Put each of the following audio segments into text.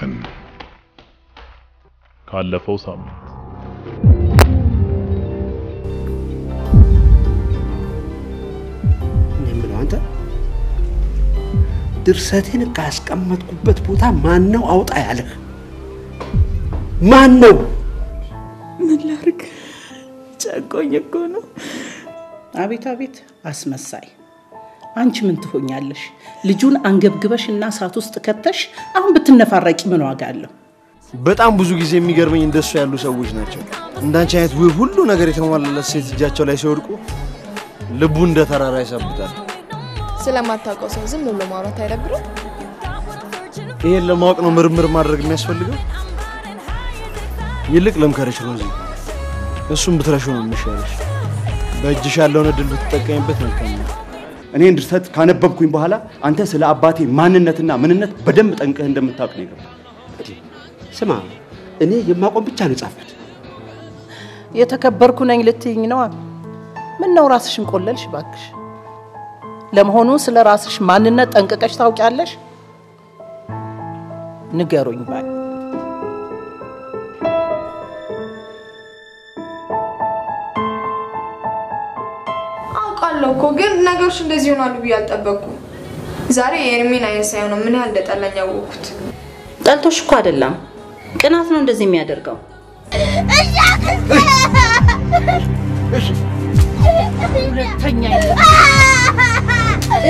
welafen ካለፈው ሳምንት ነምለው አንተ ድርሰቴን ካስቀመጥኩበት ቦታ ማን ነው አውጣ ያለህ ማን ነው ምን ላርግ ጨቆኝ እኮ ነው አቤት አቤት አስመሳይ አንቺ ምን ትሆኛለሽ ልጁን አንገብግበሽና ሳት ውስጥ ከተሽ አሁን ብትነፋረቂ ምን ዋጋ አለው በጣም ብዙ ጊዜ የሚገርመኝ እንደሱ ያሉ ሰዎች ናቸው እንዳንቺ አይነት ውብ ሁሉ ነገር የተሟላለት ሴት እጃቸው ላይ ሲወድቁ ልቡ እንደ ተራራ ይሰብታል ስለማታውቀው ሰው ዝም ብሎ ማውራት አይደብርም ይሄን ለማወቅ ነው ምርምር ማድረግ የሚያስፈልገው ይልቅ ለምከረሽ ሮዚ እሱም ብትረሺው ነው የሚሻለሽ በእጅሽ ያለውን እድል ብትጠቀሚበት መልካም ነው እኔ እንድርሰት ካነበብኩኝ በኋላ አንተ ስለ አባቴ ማንነትና ምንነት በደንብ ጠንቀህ እንደምታውቅ ነው ይገባል ስማ እኔ የማቆም ብቻ ነው ጻፍኩት የተከበርኩ ነኝ ልትይኝ ነው ምን ነው ራስሽን ቆለልሽ ባክሽ ለመሆኑ ስለ ራስሽ ማንነት ጠንቀቀሽ ታውቂያለሽ ንገሩኝ ባይ አውቃለሁ እኮ ግን ነገሮች እንደዚህ ሆናሉ ብዬ አልጠበቅኩም ዛሬ የርሚን አይን ሳይሆን ምን ያህል እንደጠላኝ ያወቅኩት ጠልቶሽ እኮ አይደለም ቅናት ነው እንደዚህ የሚያደርገው እሺ ሁለተኛ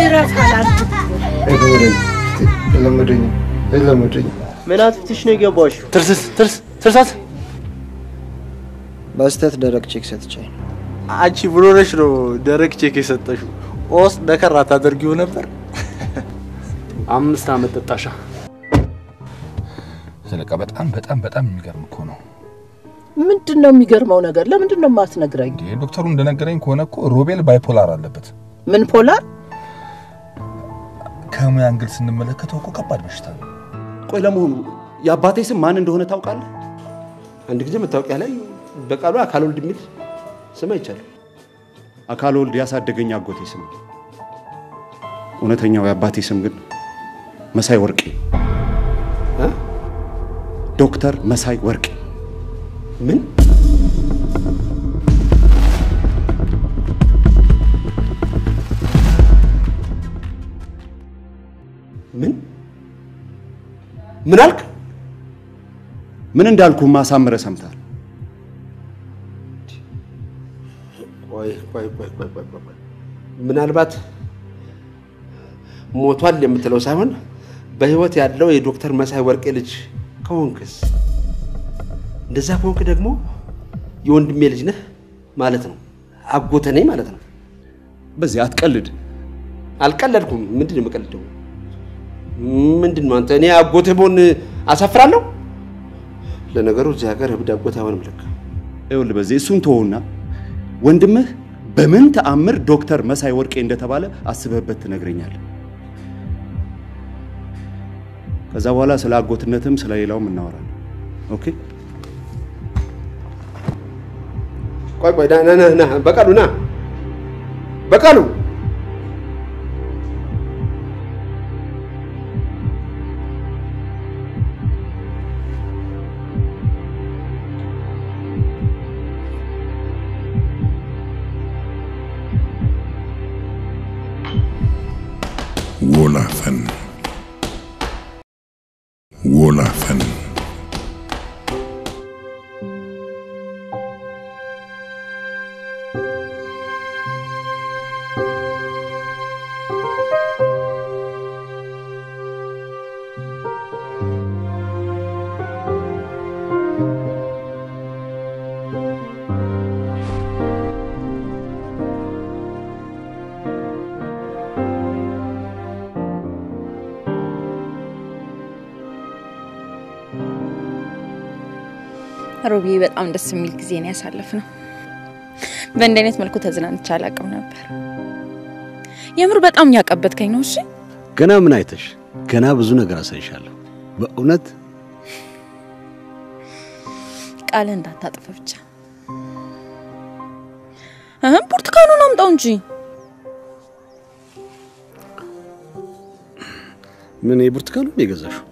እራሳላን ለምደኝ ምናትሽ ነው የገባሽ ትርሳት በስተት ደረቅ ቼክ ሰጥቻለሁ አንቺ ብሎነሽ ነው ደረቅ ቼክ የሰጠሽው ኦስ ደከራታ አድርጊው ነበር 5 አመት ተጣሻ ስለቃ በጣም የሚገርም እኮ ነው ምንድነው የሚገርመው ነገር ለምንድነው ማትነግረኝ ዶክተሩ እንደነገረኝ ከሆነ እኮ ሮቤል ባይፖላር አለበት ምን ፖላር ከሙያ አንግል ስንመለከተው እኮ ከባድ በሽታ ነው ቆይ ለመሆኑ ያባቴ ስም ማን እንደሆነ ታውቃለህ አንድ ጊዜ መታወቂያ ላይ በቃሉ አካልወልድ የሚል ስም አይቻለሁ አካልወልድ ያሳደገኝ አጎቴ ስም እውነተኛው ያባቴ ስም ግን መሳይ ወርቄ ዶክተር መሳይ ወርቄ ምን አልክ ምን እንዳልኩ ማሳመረ ሰምታል ቆይ ምናልባት ሞቷል የምትለው ሳይሆን በህይወት ያለው የዶክተር መሳይ ወርቄ ልጅ ከሆንክስ እንደዛ ከሆንክ ደግሞ የወንድሜ ልጅ ነህ ማለት ነው አጎቴ ነኝ ማለት ነው በዚህ አትቀልድ አልቀለድኩም ምንድነው መቀልደው ምንድነው አንተ እኔ አጎቴ ቦን አሳፍራለሁ ለነገሩ እዚህ ሀገር ህብድ አጎቴ አይሆንም ለካ ይኸውልህ በዚህ እሱን ተወውና ወንድምህ በምን ተአምር ዶክተር መሳይ ወርቄ እንደተባለ አስበህበት ትነግረኛለህ ከዛ በኋላ ስለ አጎትነትም ስለ ሌላውም እናወራለን ኦኬ ቆይ ና በቃሉ welafen ሮቢ በጣም ደስ የሚል ጊዜ ነው ያሳለፍነው በእንደኔት መልኩ ተዝናንቻ አላቀም ነበር የምር በጣም ያቀበትከኝ ነው እሺ ገና ምን አይተሽ ገና ብዙ ነገር አሳይሻለሁ በእውነት ቃል እንዳታጠፈ ብቻ ብርቱካኑን አምጣው እንጂ ምን የብርቱካኑን የገዛሽው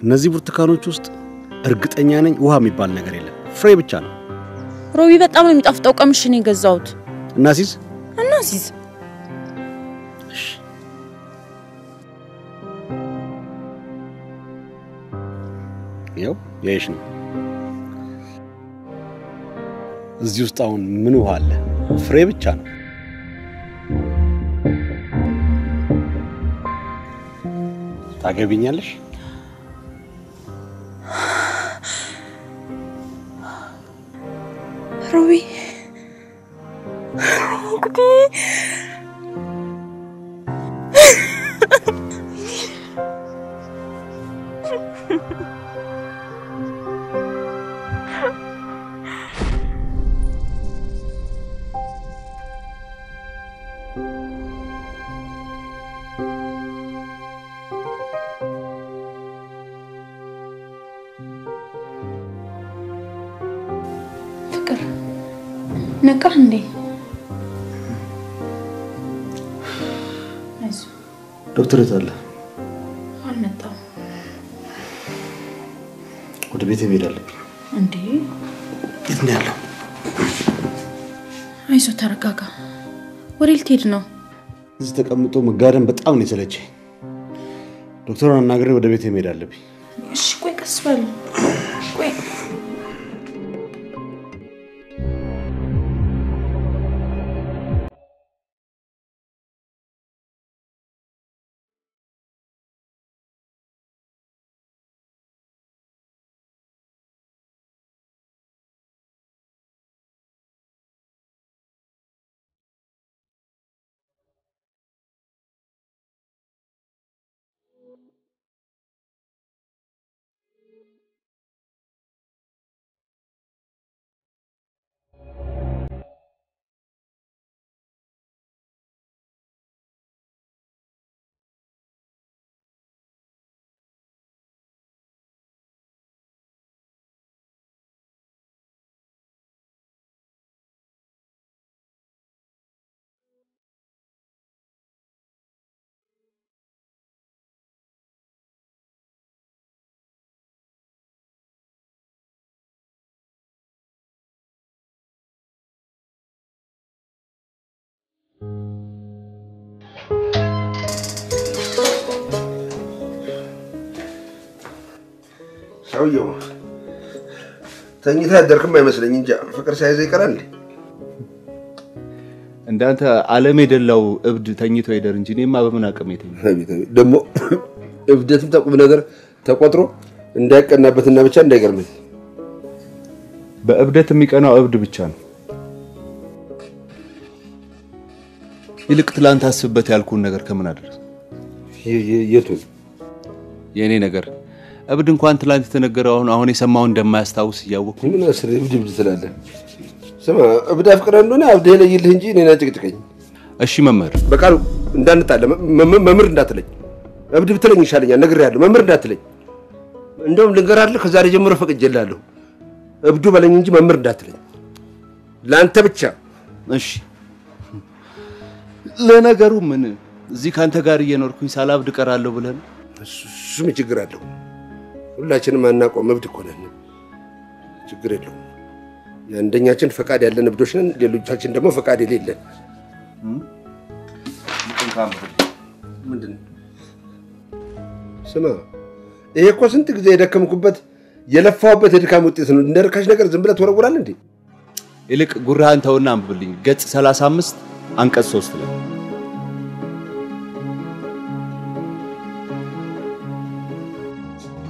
እነዚህ ብርቱካኖች ውስጥ እርግጠኛ ነኝ ውሃ የሚባል ነገር የለም ፍሬ ብቻ ነው ሮቢ በጣም ነው የሚጣፍጠው ቀምሽ ነው የገዛሁት እናሲዝ ያው ያይሽ ነው እዚህ ውስጥ አሁን ምን ውሃ አለ ፍሬ ብቻ ነው ታገቢኛለሽ ሮቢ ነቃ እንዴ አይዞ ዶክተር ታለ አልመጣም ወደ ቤት ሄዳለሁ እንዴ የት ነው ያለው አይዞ ተረጋጋ ወዴት ልትሄድ ነው እዚህ ተቀምጦ መጋደም በጣም ነው የሰለቸኝ ዶክተሩን አናግሬ ወደ ቤት ሄዳለሁ እሺ ቆይ ቀስ በል ቆይ ሰውየው ተኝታ ያደርክም አይመስለኝ እንጂ ፍቅር ሳይዘ ይቀራል እንዳንተ ዓለም የደላው እብድ ተኝቶ ይደር እንጂ እኔማ በምን አቅም የተኝ ደሞ እብደትም ተቁም ነገር ተቆጥሮ እንዳይቀናበትና ብቻ እንዳይገርምህ በእብደት የሚቀናው እብድ ብቻ ነው ይልቅ ትላንት አስብበት ያልኩን ነገር ከምን አደረሰ የቱ የኔ ነገር እብድ እንኳን ትላንት ተነገረው አሁን የሰማው እንደማያስታውስ ያወቁ ምን አስር እብድ ትላለ ስማ እብድ አፍቅረ እንደሆነ አብደ ለይልህ እንጂ እኔና ጭቅጭቀኝ እሺ መምህር በቃሉ እንዳንጣለ መምህር እንዳትለኝ እብድ ብትለኝ ይሻለኛል ነግሬያለሁ መምህር እንዳትለኝ እንደውም ልንገራለህ ከዛሬ ጀምሮ ፈቅጄልሃለሁ እብዱ በለኝ እንጂ መምህር እንዳትለኝ ላንተ ብቻ እሺ ለነገሩ ምን እዚህ ካንተ ጋር እየኖርኩኝ ሳላብድ ቀራለሁ ብለን እሱ ምን ችግር አለው ሁላችንም አናቆም እብድ እኮ ነን ችግር የለውም የአንደኛችን ፈቃድ ያለን እብዶች ነን ሌሎቻችን ደግሞ ፈቃድ የሌለን ምንድነው ስማ ይሄ እኮ ስንት ጊዜ የደከምኩበት የለፋውበት የድካም ውጤት ነው እንደርካሽ ነገር ዝም ብለህ ትወረውራለህ እንዴ ይልቅ ጉራህን ተውና አንብብልኝ ገጽ 35 አንቀጽ 3 ላይ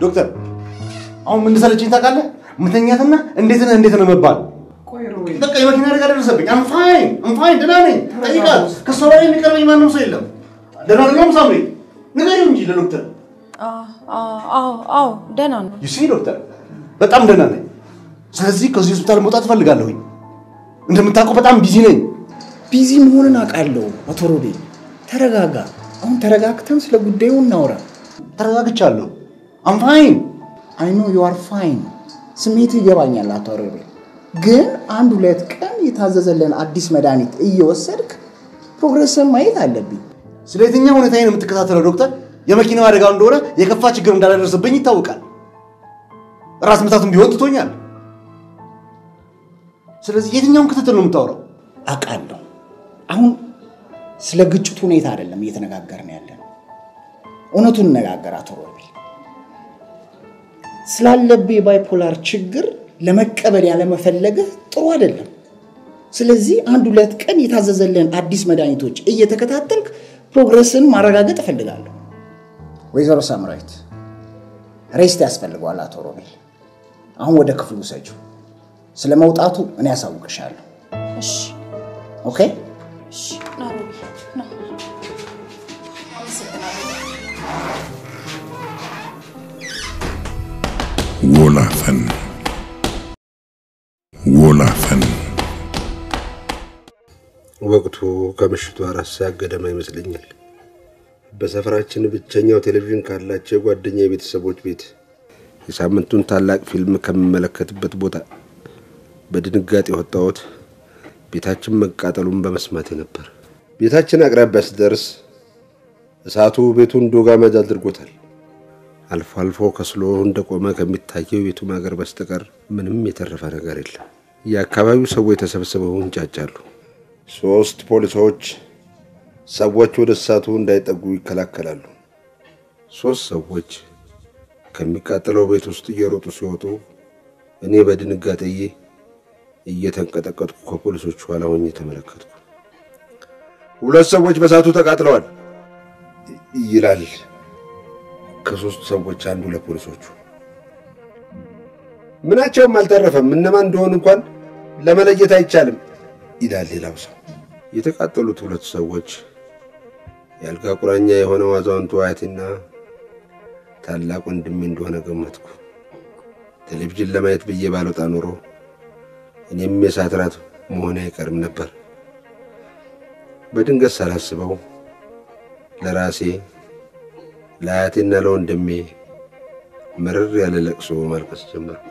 ዶክተር አሁን ምን ሰለችኝ ታውቃለህ ምተኛትና እንዴት ነው መባል በቃ የመኪና አደጋ ደረሰብኝ I'm fine ደህና ነኝ ጠይቃት ከሷ በላይ የሚቀርበኝ ማንም ሰው የለም ደህና ነው ሳምሪ ንገሪው እንጂ ለዶክተር አዎ ደህና ነው you see ዶክተር በጣም ደህና ነኝ ስለዚህ ከዚህ ሆስፒታል መውጣት ፈልጋለሁ እንደምታውቀው በጣም ቢዚ ነኝ ቢዚ መሆንን አውቃለሁ አቶ ሮቤ ተረጋጋ አሁን ተረጋግተን ስለ ጉዳዩ እናውራ ተረጋግቻለሁ I'm fine I know you are fine ስሜት ይገባኛል አቶ ሮቤ ግን አንድ ሁለት ቀን የታዘዘልን አዲስ መድኃኒት እየወሰድክ ፕሮግሬስን ማየት አለብኝ ስለየትኛው ሁኔታዬ ነው የምትከታተለው ዶክተር የመኪናው አደጋ እንደሆነ የከፋ ችግር እንዳደረሰብኝ ይታወቃል ራስ ምታቱን ቢሆን ትቶኛል። ስለዚህ የትኛውን ክትትል ነው የምታወራው? አውቃለሁ። አሁን ስለ ግጭቱ ሁኔታ አይደለም እየተነጋገርን ያለን። እውነቱን እንነጋገር አቶ ሮቤል። ስላለብህ የባይፖላር ችግር ለመቀበል ያለመፈለግህ ጥሩ አይደለም። ስለዚህ 1-2 ቀን የታዘዘልን አዲስ መድኃኒቶች እየተከታተልክ ፕሮግረስን ማረጋገጥ እፈልጋለሁ። ወይዘሮ ሳምራዊት ሬስት ያስፈልገዋል አቶ ሮቤል። አሁን ወደ ክፍሉ ሰጂው። ስለመውጣቱ እኔ ያሳውቅሻለሁ። እሺ ኦኬ? እሺ ና ሮቢ ና። welafen ወቅቱ ከምሽቱ 4 ሰዓት ገደማ ይመስለኛል። በሰፈራችን ብቸኛው ቴሌቪዥን ካላቸው ጓደኛ ቤተሰቦች ቤት የሳምንቱን ታላቅ ፊልም ከመመለከትበት ቦታ በድንጋጤ ወጣሁት። ቤታችን መቃጠሉን በመስማት ነበር። ቤታችን አቅራቢያ ሲደርስ እሳቱ ቤቱን ዶጋመድ አድርጎታል። አልፎ አልፎ ከስሎ እንደቆመ ከሚታየው ቤቱ ማገር በስተቀር ምንም የተረፈ ነገር የለም። የአካባቢው ሰዎች ተሰብስበው እንጫጫሉ። 3 ፖሊሶች ሰዎች ወደ እሳቱ እንዳይጠጉ ይከላከላሉ። 3 ሰዎች ከሚቃጠለው ቤት ውስጥ እየሮጡ ሲወጡ እኔ በድንጋጤ እየተንቀጠቀጥኩ ከፖሊሶቹ ኋላ ሆኜ ተመለከትኩ። 2 ሰዎች በእሳቱ ተቃጥለዋል ይላል ከ3 ሰዎች አንዱ ለፖሊሶቹ። ምናቸውም አልተረፈም፣ እነማን እንደሆኑ እንኳን ለመለየት አይቻልም ይላል ሌላው ሰው። የተቃጠሉት 2 ሰዎች ያልጋ ቁራኛ የሆነው አዛውንቱ አያቴና ታላቅ ወንድሜ እንደሆነ ገመትኩ። ቴሌቪዥን ለማየት ብዬ ባልወጣ ኖሮ እኔም የእሳት ራት መሆን አይቀርም ነበር። በድንገት ሳላስበው ለራሴ ለአያቴና ለወንድሜ መረር ያለ ለቅሶ ማልቀስ ጀመርኩ።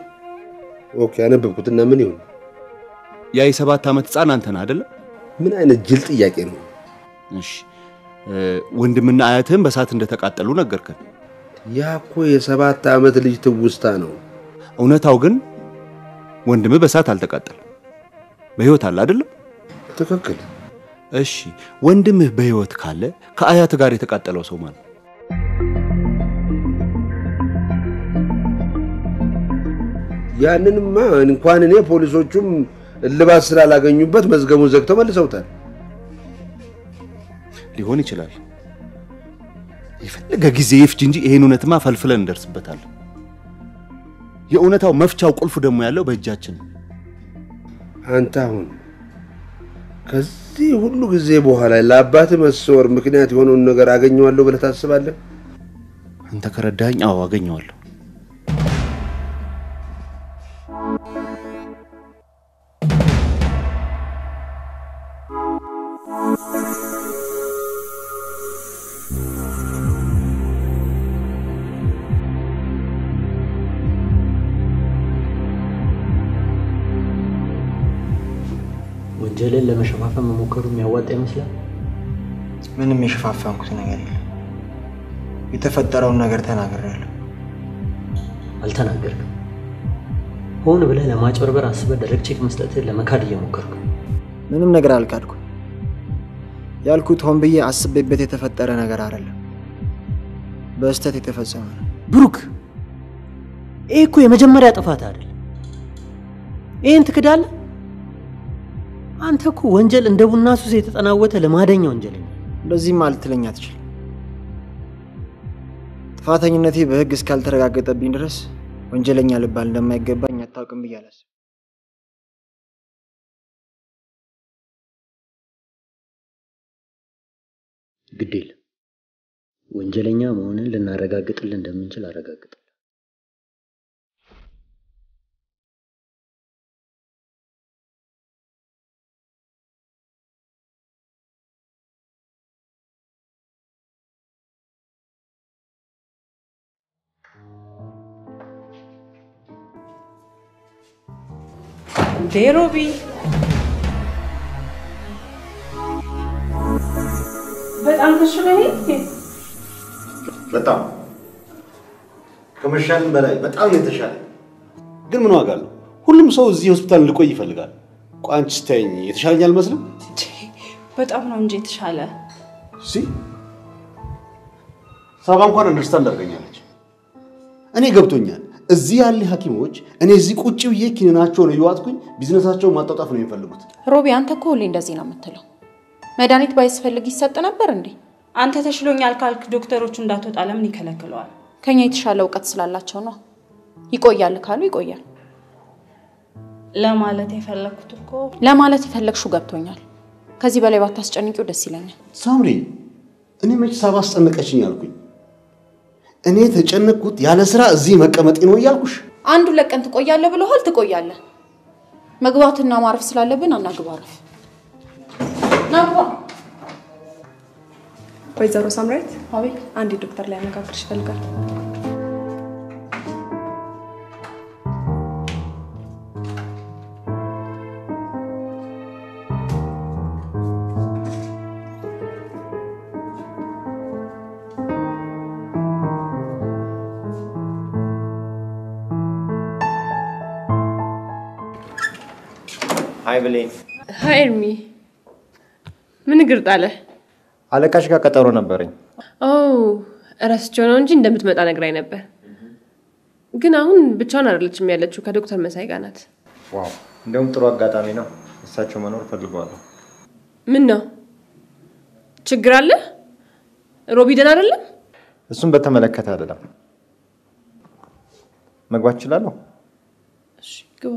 ኦኬ አነበብኩትና ምን ይሁን? ያ የ7 ዓመት ህፃን አንተ ነህ አይደል? ምን አይነት ጅል ጥያቄ ነው? እሺ ወንድምና አያትህም በእሳት እንደተቃጠሉ ነገርከን። ያ እኮ የ7 ዓመት ልጅ ትውስታ ነው። እውነታው ግን ወንድምህ በእሳት አልተቃጠለም፣ በህይወት አለ አይደል? ትክክል። እሺ ወንድምህ በህይወት ካለ ከአያት ጋር የተቃጠለው ሰው ማን? ያንንማ እንኳን እኔ ፖሊሶቹም እልባት ስላላገኙበት መዝገቡን ዘግተው መልሰውታል። ሊሆን ይችላል። የፈለገ ጊዜ ይፍጅ እንጂ ይሄን እውነትማ ፈልፍለን እንደርስበታለን። የእውነታው መፍቻው ቁልፉ ደግሞ ያለው በእጃችን። አንተ አሁን ከዚህ ሁሉ ጊዜ በኋላ ለአባት መሰወር ምክንያት የሆነውን ነገር አገኘዋለሁ ብለህ ታስባለህ? አንተ ከረዳኝ አዎ አገኘዋለሁ። ወንጀልን ለመሸፋፈን መሞከሩ የሚያዋጣ ይመስላል። ምንም የሸፋፈንኩት ነገር የለም። የተፈጠረውን ነገር ተናግሬያለሁ። አልተናገርክም። ሆን ብለህ ለማጭበርበር አስበህ ደረቅ ቼክ መስጠትህን ለመካድ እየሞከርክ። ምንም ነገር አልካድኩም። ያልኩት ሆን ብዬ አስቤበት የተፈጠረ ነገር አይደለም፣ በስተት የተፈጸመ ነው። ብሩክ፣ ይሄ እኮ የመጀመሪያ ጥፋት አይደል? ይሄን ትክዳለህ? አንተ እኮ ወንጀል እንደ ቡና ሱስ የተጠናወተ ለማደኛ ወንጀለኛ። እንደዚህ ማለት ልትለኝ አትችልም። ጥፋተኝነቴ በህግ እስካልተረጋገጠብኝ ድረስ ወንጀለኛ ልባል እንደማይገባኝ አታውቅም ብያለሁ። ግዴል ወንጀለኛ መሆንን ልናረጋግጥልን እንደምንችል አረጋግጥ። ዴሮቢ በጣም ተሽሎኝ በጣም ከመሻልን በላይ በጣም የተሻለ ግን ምን ዋጋ አለው? ሁሉም ሰው እዚህ ሆስፒታል ልቆይ ይፈልጋል። ቋንጭ ስታይኝ የተሻለኛል መስለም በጣም ነው እንጂ የተሻለ ሳባ እንኳን አንደርስታንድ አድርገኛለች። እኔ ገብቶኛል። እዚህ ያለ ሐኪሞች እኔ እዚህ ቁጭ ብዬ ኪኒናቸውን እየዋጥኩኝ ቢዝነሳቸውን ማጣጣፍ ነው የሚፈልጉት። ሮቢ አንተ እኮ ሁሌ እንደዚህ ነው የምትለው። መድኃኒት ባይስፈልግ ይሰጥ ነበር እንዴ? አንተ ተሽሎኛል ካልክ ዶክተሮቹ እንዳትወጣ ለምን ይከለክለዋል? ከኛ የተሻለ እውቀት ስላላቸው ነው። ይቆያል ካሉ ይቆያል። ለማለት የፈለኩት እኮ ለማለት የፈለግሽው ገብቶኛል። ከዚህ በላይ ባታስጨንቂው ደስ ይለኛል። ሳምሪ እኔ መች ሳባ አስጨነቀችኝ አልኩኝ? እኔ ተጨነቅኩት ያለ ስራ እዚህ መቀመጥ ነው እያልኩሽ። አንዱ ለቀን ትቆያለህ ብለሃል፣ ትቆያለህ። መግባትና ማረፍ ስላለብን አናግባ አረፍ። ናግባ። ወይዘሮ ሳምራዊት አቤት። አንድ ዶክተር ላይ አነጋግርሽ ይፈልጋል። ሃይ ብሌን። ሃይ ኤርሚ። ምን ግርጣለ? አለቃሽ ጋር ቀጠሮ ነበረኝ። እረስቸው ነው እንጂ እንደምትመጣ ነግራኝ ነበር። ግን አሁን ብቻዋን አይደለችም ያለችው፣ ከዶክተር መሳይ ጋር ናት። ዋው፣ እንደውም ጥሩ አጋጣሚ ነው። እሳቸው መኖር ፈልገዋለሁ። ምን ነው ችግር አለ? ሮቢ ደህና አይደለም? እሱን በተመለከተ አይደለም። መግባት እችላለሁ? እሺ ግባ።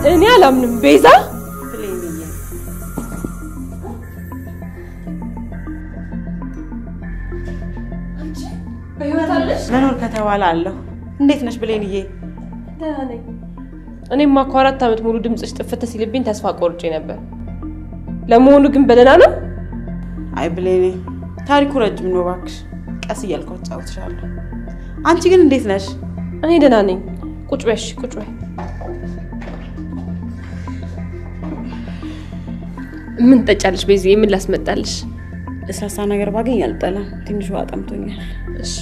እኔ አላምንም ቤዛ። አንቺ በህይወት አለሽ? መኖር ከተባለ አለሁ። እንዴት ነሽ ብሌንዬ? ደህና ነኝ። እኔማ እኮ 4 ዓመት ሙሉ ድምጽሽ ጥፍት ሲልብኝ ተስፋ ቆርጬ ነበር። ለመሆኑ ግን በደህና ነው? አይ ብሌኔ ታሪኩ ረጅም ነው እባክሽ። ቀስ እያልኩ አጫውትሻለሁ። አንቺ ግን እንዴት ነሽ? እኔ ደህና ነኝ። ቁጭ በይ፣ ቁጭ በይ። ምን ጠጫለሽ ቤዚዬ? ምን ላስመጣልሽ? ለስላሳ ነገር ባገኝ አልጠላም። ትንሽ ውሃ ጠምቶኛል። እሺ።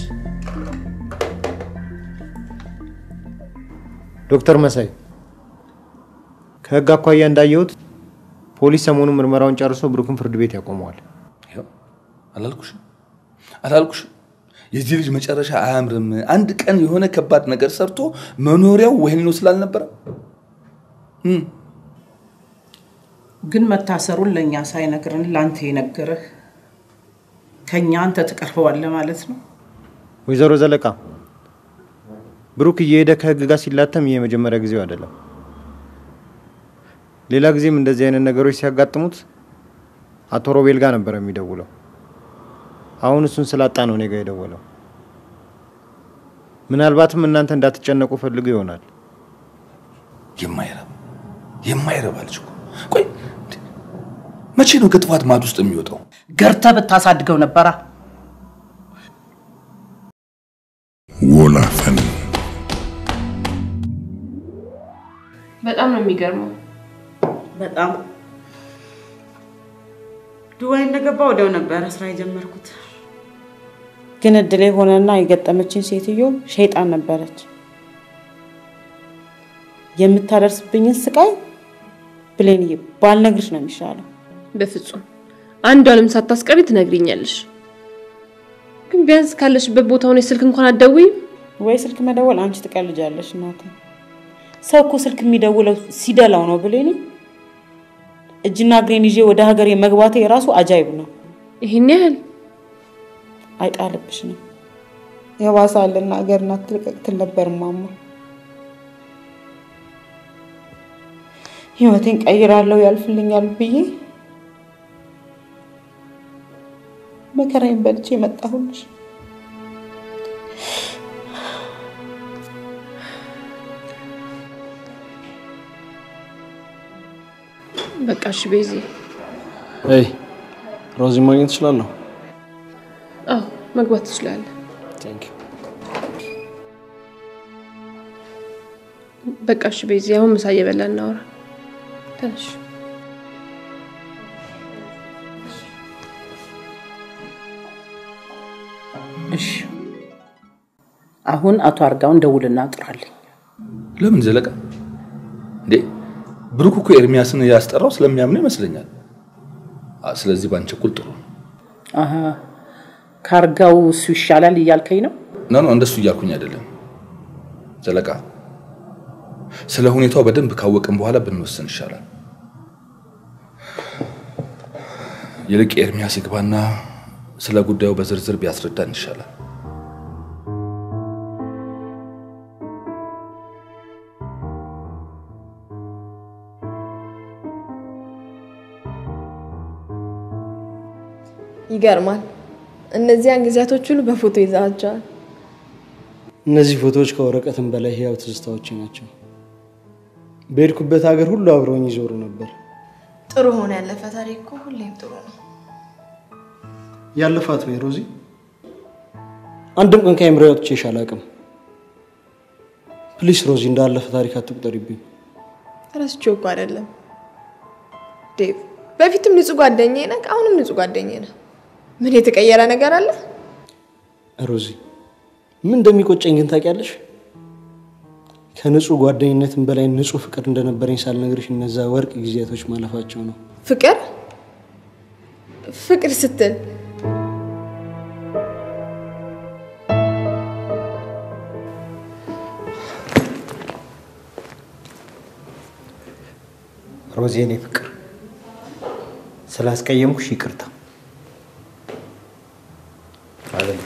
ዶክተር መሳይ፣ ከህግ አኳያ እንዳየሁት ፖሊስ ሰሞኑን ምርመራውን ጨርሶ ብሩክን ፍርድ ቤት ያቆመዋል። አላልኩሽ? የዚህ ልጅ መጨረሻ አያምርም። አንድ ቀን የሆነ ከባድ ነገር ሰርቶ መኖሪያው ወህኒ ነው ስላልነበረ ግን መታሰሩን ለኛ ሳይነግረን ላንተ የነገረህ ከኛ አንተ ተቀርበዋለህ ማለት ነው። ወይዘሮ ዘለቃ፣ ብሩክ እየሄደ ከህግ ጋር ሲላተም የመጀመሪያ ጊዜው አይደለም። ሌላ ጊዜም እንደዚህ አይነት ነገሮች ሲያጋጥሙት አቶ ሮቤል ጋር ነበር የሚደውለው። አሁን እሱን ስላጣ ነው እኔ ጋር የደወለው። ምናልባትም እናንተ እንዳትጨነቁ ፈልገው ይሆናል። የማይረባ ልጅ እኮ። ቆይ መቼ ነው ከጥፋት ማድ ውስጥ የሚወጣው? ገርተህ ብታሳድገው ነበራ። ወላፈን በጣም ነው የሚገርመው። በጣም ዱባይ እንደገባው ወዲያው ነበር ስራ የጀመርኩት። ግን እድሌ ሆነና የገጠመችኝ ሴትዮ ሸይጣን ነበረች። የምታደርስብኝን ስቃይ ብሌንዬ ባልነግርሽ ነው የሚሻለው። በፍጹም አንዷንም ሳታስቀሪ ትነግሪኛለሽ። ግን ቢያንስ ካለሽበት ቦታ ሆነ ስልክ እንኳን አትደውይም ወይ? ስልክ መደወል አንቺ ትቀልጃለሽ እናቴ። ሰው እኮ ስልክ የሚደውለው ሲደላው ነው ብሌኒ። እጅና እግሬን ይዤ ወደ ሀገር የመግባቴ የራሱ አጃይብ ነው። ይሄን ያህል አይጣልብሽ ነው። የባሳልና ሀገርና ትልቀቅት ነበር ማማ። ህይወቴን ቀይራለሁ ያልፍልኛል ብዬ መከራዬን በልቼ መጣሁልሽ። በቃ እሺ ቤዚ። አይ ሮዚ ማግኘት ትችላለህ? አዎ መግባት ትችላለህ። ቴንክ ዩ። በቃ እሺ ቤዚ፣ አሁን ምሳ እየበላን እናወራ። ተነሽ። እሺ አሁን አቶ አርጋውን ደውልና ጥራልኝ። ለምን ዘለቀ እንዴ? ብሩክ እኮ ኤርሚያስን ያስጠራው ስለሚያምነው ይመስለኛል። ስለዚህ ባንቸኩል ጥሩ። አሃ ካርጋው እሱ ይሻላል እያልከኝ ነው? ኖ እንደሱ እያልኩኝ አይደለም ዘለቀ። ስለ ሁኔታው በደንብ ካወቅን በኋላ ብንወስን ይሻላል። ይልቅ ኤርሚያስ ይግባና ስለ ጉዳዩ በዝርዝር ቢያስረዳን ይሻላል። ይገርማል። እነዚያን ጊዜያቶች ሁሉ በፎቶ ይዛቸዋል። እነዚህ ፎቶዎች ከወረቀትም በላይ ህያው ትዝታዎች ናቸው። በሄድኩበት ሀገር ሁሉ አብረውኝ ይዞሩ ነበር። ጥሩ ሆነ ያለፈ ታሪክ እኮ ሁሌም ጥሩ ነው። ያለፋት ወይ ሮዚ? አንድም ቀን ከአይምሮ ወጥቼሽ አላውቅም። ፕሊስ ሮዚ እንዳለፈ ታሪክ አትቁጠሪብኝ። ረስቼው እኮ አይደለም ዴቭ። በፊትም ንጹህ ጓደኛዬ ነህ፣ አሁንም ንጹህ ጓደኛዬ ነህ። ምን የተቀየረ ነገር አለ? ሮዚ ምን እንደሚቆጨኝ ግን ታውቂያለሽ? ከንጹህ ጓደኝነትም በላይ ንጹህ ፍቅር እንደነበረኝ ሳልነግርሽ እነዛ ወርቅ ጊዜያቶች ማለፋቸው ነው። ፍቅር ፍቅር ስትል ሮዚ የኔ ፍቅር ስላስቀየምኩሽ ይቅርታ። አይደል?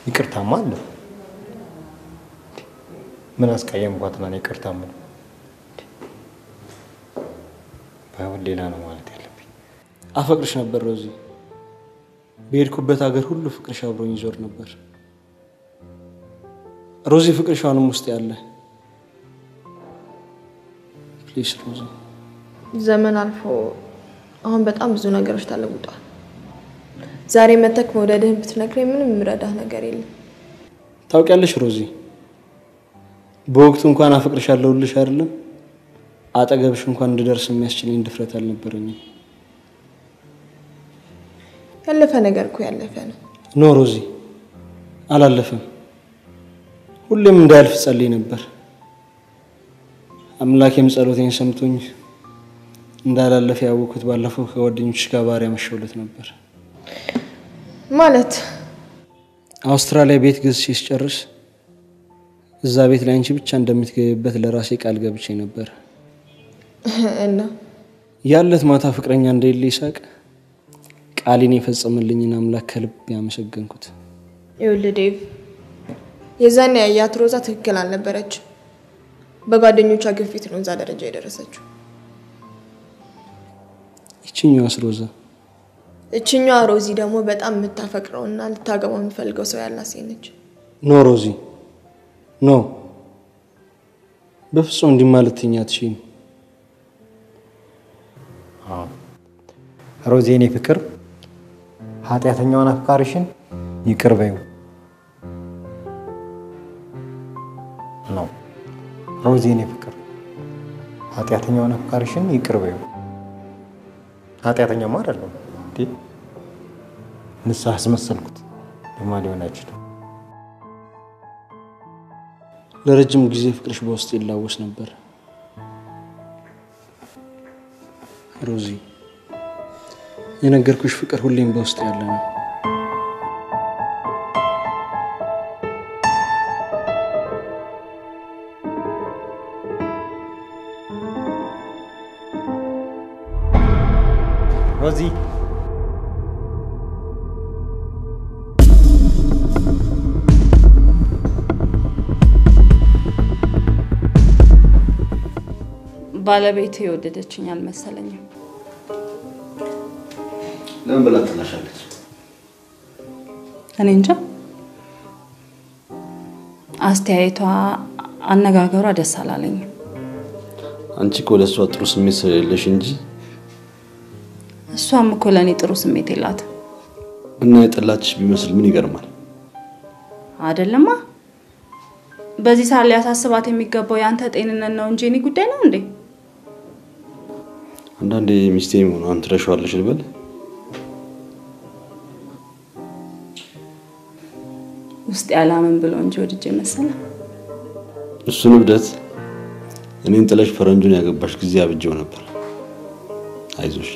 ይቅርታማ አለ። ምን አስቀየምኳትና ነው ይቅርታ ምን? ባይሆን ሌላ ነው ማለት ያለብኝ። አፈቅርሽ ነበር ሮዚ። በሄድኩበት ሀገር ሁሉ ፍቅርሽ አብሮኝ ይዞር ነበር። ሮዚ ፍቅርሽ አሁንም ውስጥ ያለ። ፕሊስ ሮዚ። ዘመን አልፎ አሁን በጣም ብዙ ነገሮች ተለውጧል። ዛሬ መተክ መውደድህን ብትነግረኝ ምንም ምረዳህ ነገር የለም። ታውቂያለሽ ሮዚ፣ በወቅቱ እንኳን አፈቅርሻለሁ ልሽ አይደለም አጠገብሽ እንኳን እንድደርስ የሚያስችለኝ ድፍረት አልነበረኝም። ያለፈ ነገር እኮ ያለፈ ነው። ኖ ሮዚ አላለፈም። ሁሌም እንዳያልፍ ጸልይ ነበር። አምላኬም ጸሎቴን ሰምቶኝ እንዳላለፈ ያወኩት ባለፈው ከጓደኞችሽ ጋር ባሪያ መሸውለት ነበር። ማለት አውስትራሊያ ቤት ገዝቼ ስጨርስ እዛ ቤት ላይ አንቺ ብቻ እንደምትገቢበት ለራሴ ቃል ገብቼ ነበር። እና ያለት ማታ ፍቅረኛ እንደሌለ ይሳቅ ቃሌን የፈጸመልኝን አምላክ ከልብ ያመሰገንኩት። ይኸውልህ ዴቭ፣ የዛኔ ያያት ሮዛ ትክክል አልነበረችም። በጓደኞቿ ግፊት ነው እዛ ደረጃ የደረሰችው። ይችኛዋስ ሮዛ? እችኛዋ ሮዚ ደግሞ በጣም የምታፈቅረውና ልታገባው የምትፈልገው ሰው ያላት ሴት ነች። ኖ ሮዚ ኖ፣ በፍጹም እንዲህ ማለት ትኛትሽኝ። ሮዚ የኔ ፍቅር ኃጢአተኛውን አፍቃሪሽን ይቅር በይው ነው። ሮዚ የኔ ፍቅር ኃጢአተኛውን አፍቃሪሽን ይቅር በይው። ኃጢአተኛማ አይደለም እንዴ? ንስሐ አስመሰልኩት። ለማ ሊሆን አይችልም። ለረጅም ጊዜ ፍቅርሽ በውስጥ ይላወስ ነበር ሮዚ። የነገርኩሽ ፍቅር ሁሌም በውስጥ ያለ ነው። ሮዚ ባለቤቴ የወደደችኝ አልመሰለኝም። ለምን ብላ ትናሻለች? እኔ እንጃ። አስተያየቷ፣ አነጋገሯ ደስ አላለኝም። አንቺ እኮ ለሷ ጥሩ ስሜት ስለሌለሽ እንጂ እሷም እኮ ለኔ ጥሩ ስሜት የላት እና የጠላችሽ ቢመስል ምን ይገርማል አይደለማ በዚህ ሰዓት ሊያሳስባት የሚገባው ያንተ ጤንነት ነው እንጂ እኔ ጉዳይ ነው እንዴ አንዳንዴ ሚስቴ ምን አንተ ረሻዋለሽ ልበል ውስጥ ያላምን ብሎ እንጂ ወድጄ መሰለ እሱን ብደት እኔን ጥለሽ ፈረንጁን ያገባሽ ጊዜ አብጀው ነበር አይዞሽ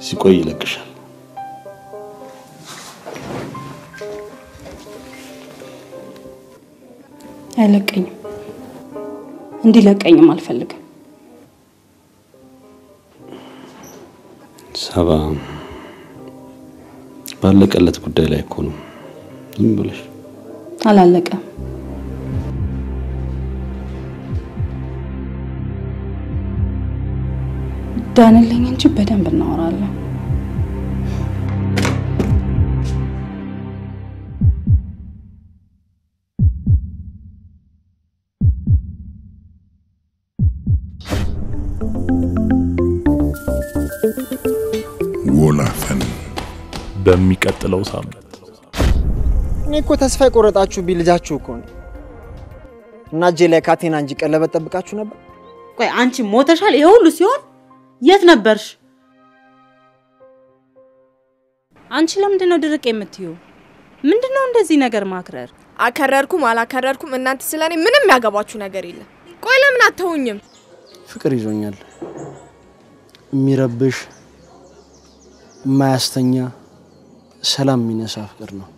ሲቆይ ይለቅሻል አይለቀኝም እንዲለቀኝም አልፈልግም ሰባ ባለቀለት ጉዳይ ላይ እኮ ነው ዝም ብለሽ አላለቀም ዳንልኝ እንጂ በደንብ እናወራለን ወላፈን በሚቀጥለው ሳምንት እኔ እኮ ተስፋ የቆረጣችሁ ቢልጃችሁ እኮ ነው እና እጄ ላይ ካቴና እንጂ ቀለበት ጠብቃችሁ ነበር ቆይ አንቺ ሞተሻል ይሄ ሁሉ ሲሆን የት ነበርሽ አንቺ ለምንድን ነው ድርቅ የምትዩ ምንድነው እንደዚህ ነገር ማክረር አከረርኩም አላከረርኩም እናንተ ስለኔ ምንም ያገባችሁ ነገር የለም ቆይ ለምን አትተውኝም ፍቅር ይዞኛል የሚረብሽ ማያስተኛ ሰላም የሚነሳ ፍቅር ነው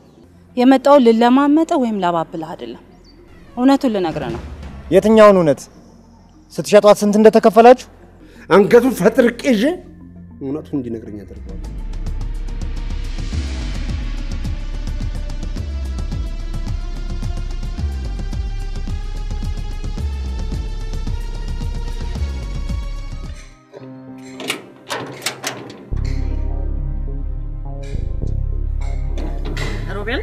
የመጣው ለለማመጠ ወይም ላባብላ አይደለም እውነቱን ልነግረ ነው የትኛውን እውነት ስትሸጧት ስንት እንደተከፈላችሁ አንገቱን ፈጥርቅ ይዤ እውነቱን እንዲነግረኝ አደርጋለሁ ሮቤል